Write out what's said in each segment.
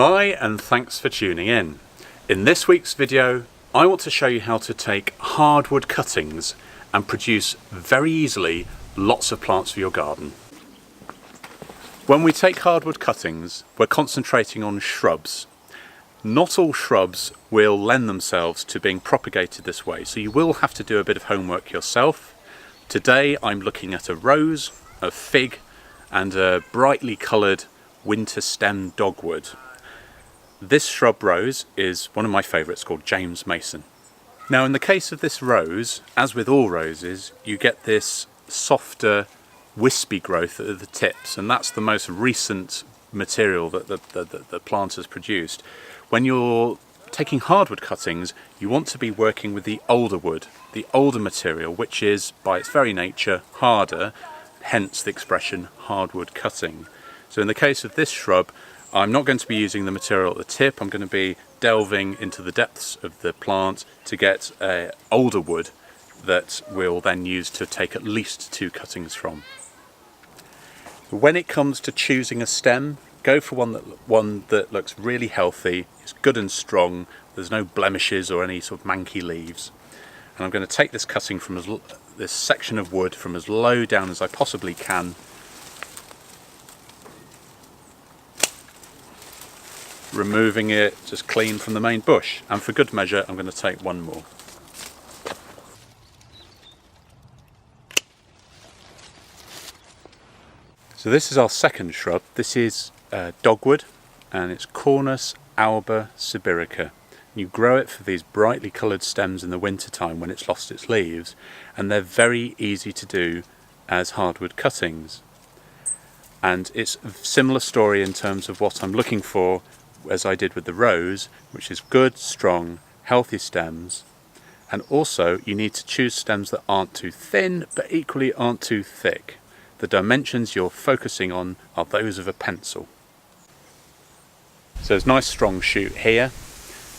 Hi and thanks for tuning in. In this week's video I want to show you how to take hardwood cuttings and produce very easily lots of plants for your garden. When we take hardwood cuttings we're concentrating on shrubs. Not all shrubs will lend themselves to being propagated this way, so you will have to do a bit of homework yourself. Today I'm looking at a rose, a fig and a brightly coloured winter stem dogwood. This shrub rose is one of my favourites, called James Mason. Now in the case of this rose, as with all roses, you get this softer wispy growth at the tips, and that's the most recent material that the plant has produced. When you're taking hardwood cuttings, you want to be working with the older wood, the older material, which is by its very nature harder, hence the expression hardwood cutting. So in the case of this shrub, I'm not going to be using the material at the tip. I'm going to be delving into the depths of the plant to get older wood that we'll then use to take at least 2 cuttings from. When it comes to choosing a stem, go for one that looks really healthy, it's good and strong, there's no blemishes or any sort of manky leaves. And I'm going to take this cutting from this section of wood from as low down as I possibly can, removing it just clean from the main bush, and for good measure I'm going to take one more. So this is our second shrub. This is dogwood and it's Cornus alba sibirica. You grow it for these brightly coloured stems in the winter time when it's lost its leaves, and they're very easy to do as hardwood cuttings. And it's a similar story in terms of what I'm looking for as I did with the rose, which is good, strong, healthy stems. And also you need to choose stems that aren't too thin but equally aren't too thick. The dimensions you're focusing on are those of a pencil. So there's a nice strong shoot here,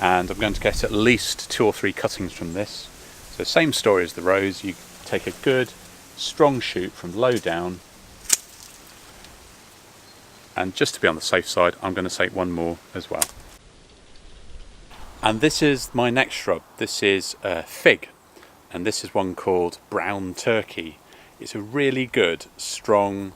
and I'm going to get at least 2 or 3 cuttings from this. So same story as the rose, you take a good strong shoot from low down, and just to be on the safe side I'm going to take one more as well. And this is my next shrub. This is a fig, and this is one called brown turkey. It's a really good, strong,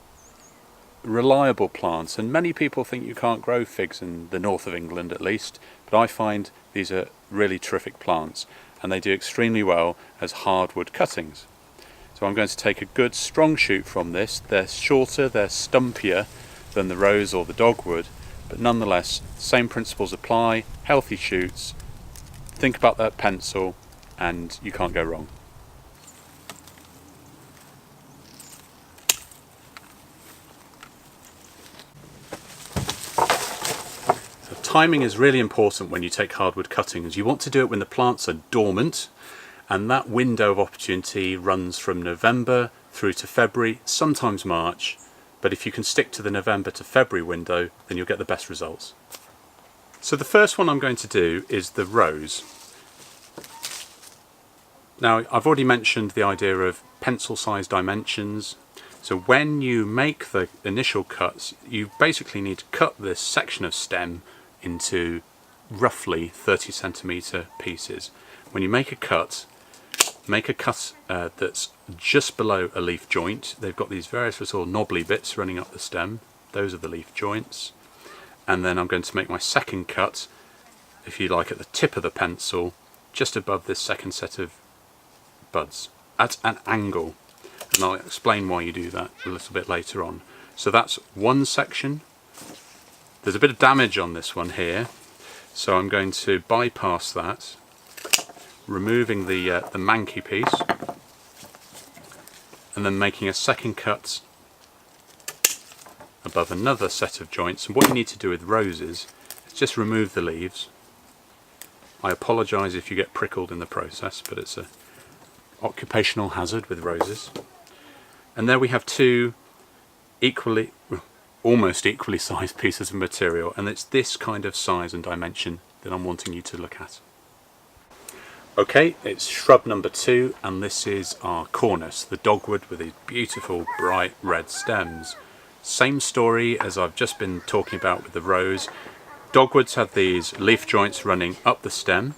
reliable plant, and many people think you can't grow figs in the north of England at least, but I find these are really terrific plants and they do extremely well as hardwood cuttings. So I'm going to take a good strong shoot from this. They're shorter, they're stumpier than the rose or the dogwood, but nonetheless same principles apply. Healthy shoots, think about that pencil and you can't go wrong. So timing is really important when you take hardwood cuttings. You want to do it when the plants are dormant, and that window of opportunity runs from November through to February, sometimes March. But if you can stick to the November to February window, then you'll get the best results. So the first one I'm going to do is the rose. Now I've already mentioned the idea of pencil size dimensions. So when you make the initial cuts, you basically need to cut this section of stem into roughly 30 centimetre pieces. When you make a cut that's just below a leaf joint. They've got these various little knobbly bits running up the stem. Those are the leaf joints. And then I'm going to make my second cut, if you like, at the tip of the pencil, just above this second set of buds, at an angle. And I'll explain why you do that a little bit later on. So that's one section. There's a bit of damage on this one here, so I'm going to bypass that, removing the manky piece, and then making a second cut above another set of joints. And what you need to do with roses is just remove the leaves. I apologise if you get prickled in the process, but it's an occupational hazard with roses. And there we have 2 almost equally sized pieces of material, and it's this kind of size and dimension that I'm wanting you to look at. Okay, it's shrub number 2, and this is our Cornus, the dogwood with these beautiful bright red stems. Same story as I've just been talking about with the rose. Dogwoods have these leaf joints running up the stem,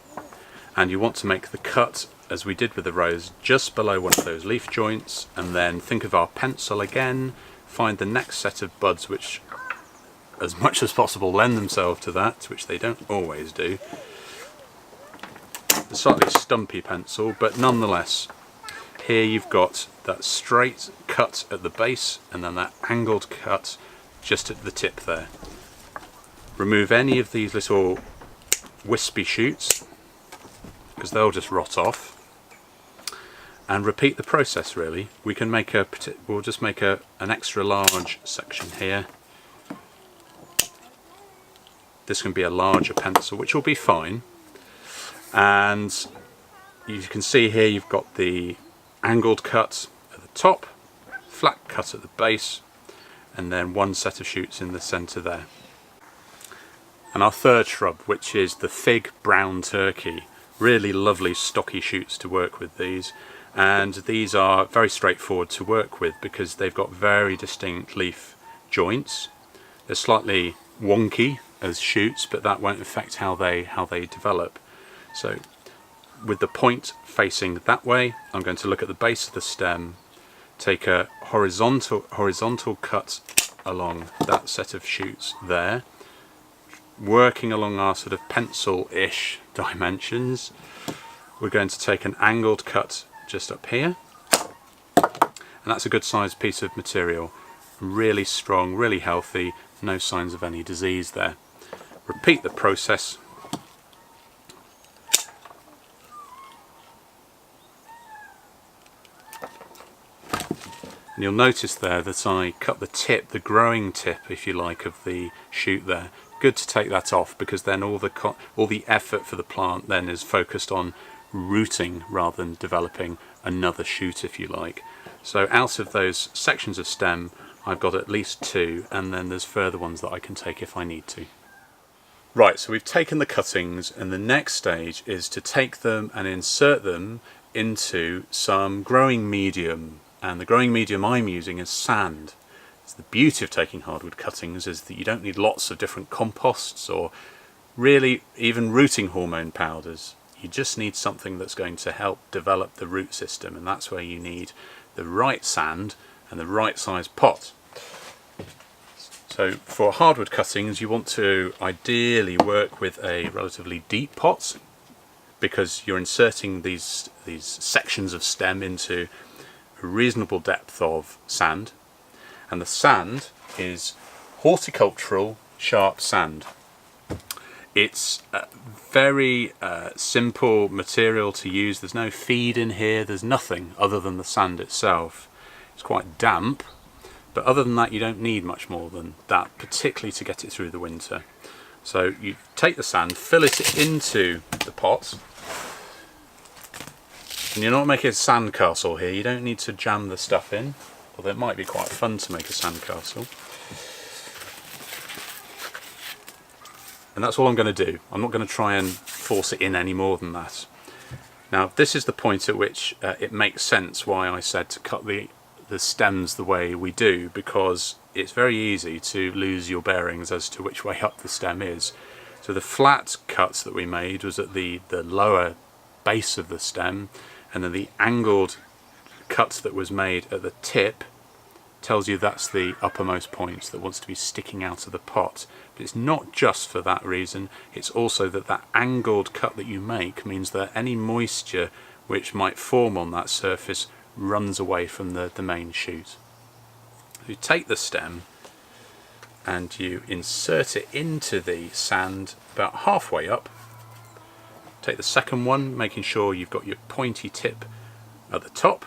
and you want to make the cut, as we did with the rose, just below one of those leaf joints, and then think of our pencil again, find the next set of buds which, as much as possible, lend themselves to that, which they don't always do. A slightly stumpy pencil, but nonetheless, here you've got that straight cut at the base, and then that angled cut just at the tip there. Remove any of these little wispy shoots, because they'll just rot off, and repeat the process. Really, we can make we'll just make an extra large section here. This can be a larger pencil, which will be fine. And you can see here you've got the angled cut at the top, flat cut at the base, and then one set of shoots in the centre there. And our third shrub, which is the fig brown turkey. Really lovely stocky shoots to work with these, and these are very straightforward to work with because they've got very distinct leaf joints. They're slightly wonky as shoots, but that won't affect how they develop. So with the point facing that way, I'm going to look at the base of the stem, take a horizontal cut along that set of shoots there, working along our sort of pencil-ish dimensions. We're going to take an angled cut just up here, and that's a good sized piece of material, really strong, really healthy, no signs of any disease there. Repeat the process. And you'll notice there that I cut the tip, the growing tip if you like, of the shoot there. Good to take that off, because then all the effort for the plant then is focused on rooting rather than developing another shoot, if you like. So out of those sections of stem I've got at least 2, and then there's further ones that I can take if I need to. Right, so we've taken the cuttings, and the next stage is to take them and insert them into some growing medium, and the growing medium I'm using is sand. The beauty of taking hardwood cuttings is that you don't need lots of different composts or really even rooting hormone powders. You just need something that's going to help develop the root system, and that's where you need the right sand and the right size pot. So for hardwood cuttings, you want to ideally work with a relatively deep pot, because you're inserting these sections of stem into a reasonable depth of sand. And the sand is horticultural sharp sand. It's a very simple material to use. There's no feed in here, there's nothing other than the sand itself. It's quite damp, but other than that you don't need much more than that, particularly to get it through the winter. So you take the sand, fill it into the pot, and you're not making a sand castle here. You don't need to jam the stuff in, although it might be quite fun to make a sandcastle. And that's all I'm going to do. I'm not going to try and force it in any more than that. Now this is the point at which it makes sense why I said to cut the stems the way we do, because it's very easy to lose your bearings as to which way up the stem is. So the flat cuts that we made was at the lower base of the stem, and then the angled cut that was made at the tip tells you that's the uppermost point that wants to be sticking out of the pot. But it's not just for that reason, it's also that angled cut that you make means that any moisture which might form on that surface runs away from the main shoot. You take the stem and you insert it into the sand about halfway up. Take the second one, making sure you've got your pointy tip at the top.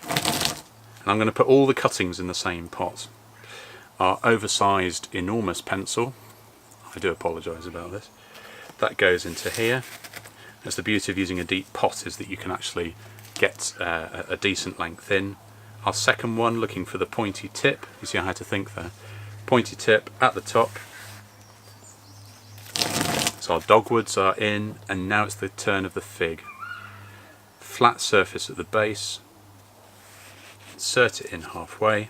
And I'm going to put all the cuttings in the same pot. Our oversized enormous pencil, I do apologise about this, that goes into here. That's the beauty of using a deep pot, is that you can actually get a decent length in. Our second one, looking for the pointy tip, you see I had to think there, pointy tip at the top. So our dogwoods are in, and now it's the turn of the fig. Flat surface at the base, insert it in halfway,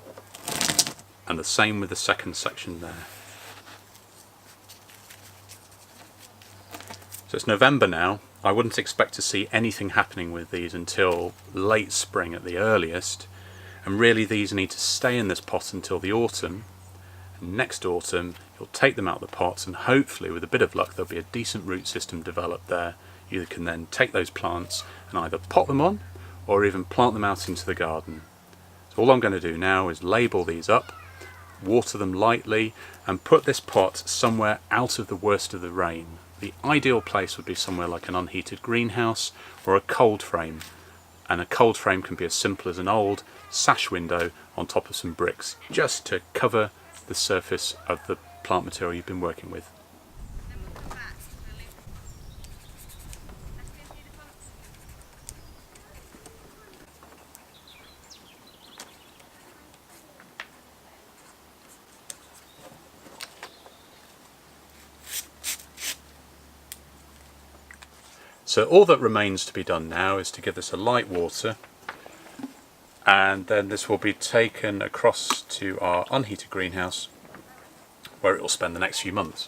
and the same with the second section there. So it's November now. I wouldn't expect to see anything happening with these until late spring at the earliest, and really these need to stay in this pot until the autumn. And next autumn you'll take them out of the pots, and hopefully with a bit of luck there'll be a decent root system developed there. You can then take those plants and either pot them on or even plant them out into the garden. So all I'm going to do now is label these up, water them lightly, and put this pot somewhere out of the worst of the rain. The ideal place would be somewhere like an unheated greenhouse or a cold frame, and a cold frame can be as simple as an old sash window on top of some bricks, just to cover the surface of the plant material you've been working with. So all that remains to be done now is to give this a light water, and then this will be taken across to our unheated greenhouse where it will spend the next few months.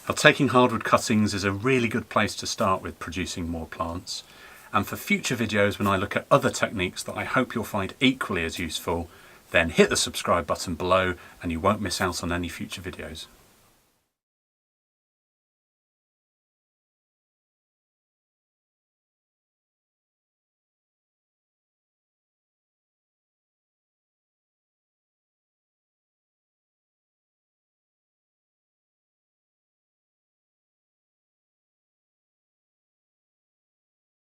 Now, taking hardwood cuttings is a really good place to start with producing more plants, and for future videos when I look at other techniques that I hope you'll find equally as useful, then hit the subscribe button below and you won't miss out on any future videos.